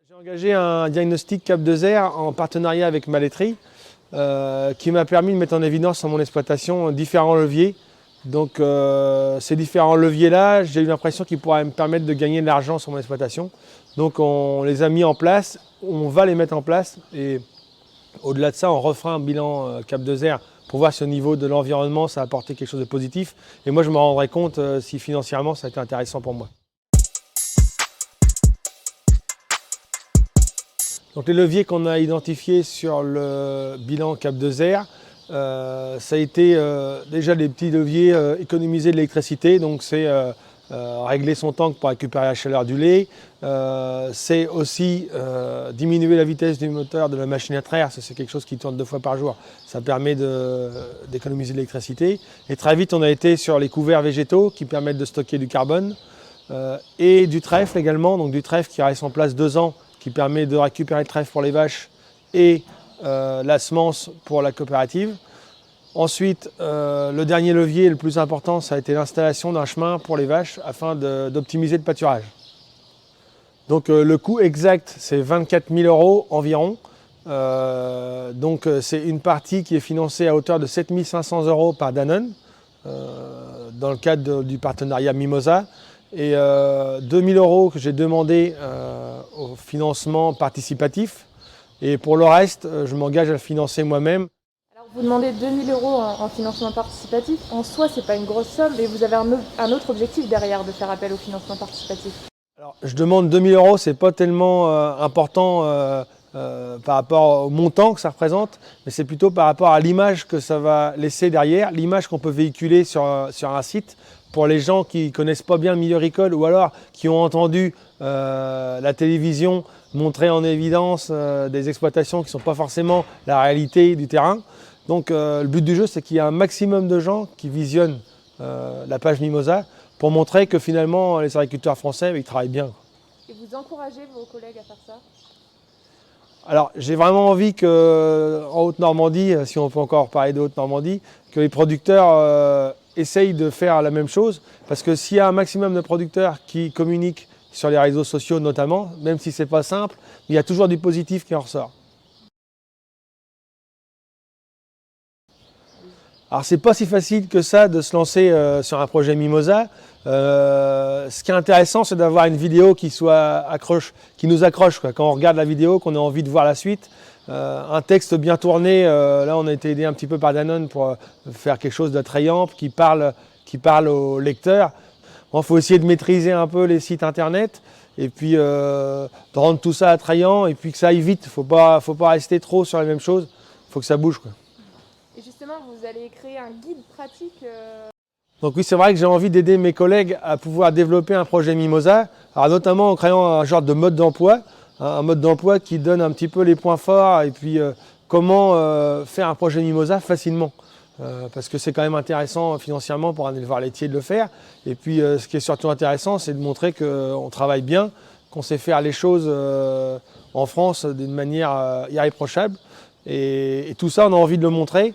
J'ai engagé un diagnostic Cap 2R en partenariat avec ma laiterie qui m'a permis de mettre en évidence sur mon exploitation différents leviers. Donc ces différents leviers-là, j'ai eu l'impression qu'ils pourraient me permettre de gagner de l'argent sur mon exploitation. Donc on les a mis en place, on va les mettre en place et au-delà de ça, on refera un bilan Cap 2R pour voir si au niveau de l'environnement ça a apporté quelque chose de positif. Et moi je me rendrai compte si financièrement ça a été intéressant pour moi. Donc les leviers qu'on a identifiés sur le bilan Cap 2R, ça a été déjà des petits leviers, économiser de l'électricité, donc c'est régler son tank pour récupérer la chaleur du lait, c'est aussi diminuer la vitesse du moteur de la machine à traire, c'est quelque chose qui tourne 2 fois par jour, ça permet d'économiser de l'électricité. Et très vite on a été sur les couverts végétaux qui permettent de stocker du carbone et du trèfle également, donc du trèfle qui reste en place 2 ans, qui permet de récupérer le trèfle pour les vaches et la semence pour la coopérative. Ensuite, le dernier levier le plus important, ça a été l'installation d'un chemin pour les vaches afin d'optimiser le pâturage. Donc le coût exact, c'est 24 000 € environ. Donc c'est une partie qui est financée à hauteur de 7 500 € par Danone, dans le cadre du partenariat Mimosa. Et 2 000 € que j'ai demandé au financement participatif. Et pour le reste, je m'engage à le financer moi-même. Alors vous demandez 2 000 € en financement participatif. En soi, ce n'est pas une grosse somme, mais vous avez un autre objectif derrière de faire appel au financement participatif. Alors, je demande 2 000 €, ce n'est pas tellement important par rapport au montant que ça représente, mais c'est plutôt par rapport à l'image que ça va laisser derrière, l'image qu'on peut véhiculer sur un site. Pour les gens qui ne connaissent pas bien le milieu agricole ou alors qui ont entendu la télévision montrer en évidence des exploitations qui ne sont pas forcément la réalité du terrain. Donc le but du jeu, c'est qu'il y ait un maximum de gens qui visionnent la page Mimosa pour montrer que finalement les agriculteurs français, ils travaillent bien. Et vous encouragez vos collègues à faire ça? Alors j'ai vraiment envie qu'en Haute-Normandie, si on peut encore parler de Haute-Normandie, que les producteurs essayent de faire la même chose, parce que s'il y a un maximum de producteurs qui communiquent sur les réseaux sociaux notamment, même si ce n'est pas simple, il y a toujours du positif qui en ressort. Alors c'est pas si facile que ça de se lancer sur un projet Mimosa. Ce qui est intéressant, c'est d'avoir une vidéo qui nous accroche, quoi. Quand on regarde la vidéo, qu'on a envie de voir la suite. Un texte bien tourné, là on a été aidé un petit peu par Danone pour faire quelque chose d'attrayant, qui parle au lecteur. Bon, faut essayer de maîtriser un peu les sites internet et puis de rendre tout ça attrayant et puis que ça aille vite. Faut pas rester trop sur les mêmes choses, faut que ça bouge, quoi. Et justement, vous allez créer un guide pratique. Donc oui, c'est vrai que j'ai envie d'aider mes collègues à pouvoir développer un projet Mimosa, alors notamment en créant un genre de mode d'emploi, un mode d'emploi qui donne un petit peu les points forts et puis comment faire un projet Mimosa facilement. Parce que c'est quand même intéressant financièrement pour un éleveur laitier de le faire. Et puis ce qui est surtout intéressant, c'est de montrer qu'on travaille bien, qu'on sait faire les choses en France d'une manière irréprochable. Et tout ça, on a envie de le montrer.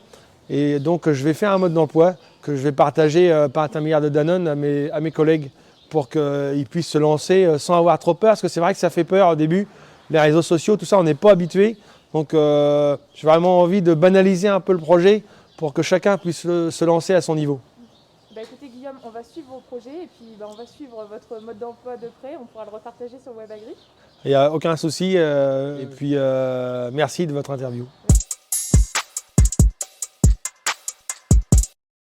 Et donc je vais faire un mode d'emploi que je vais partager par intermédiaire de Danone à mes collègues pour qu'ils puissent se lancer sans avoir trop peur. Parce que c'est vrai que ça fait peur au début, les réseaux sociaux, tout ça, on n'est pas habitué. Donc j'ai vraiment envie de banaliser un peu le projet pour que chacun puisse se lancer à son niveau. Bah écoutez Guillaume, on va suivre vos projets et puis on va suivre votre mode d'emploi de près. On pourra le repartager sur WebAgri. Il n'y a aucun souci. Et puis merci de votre interview.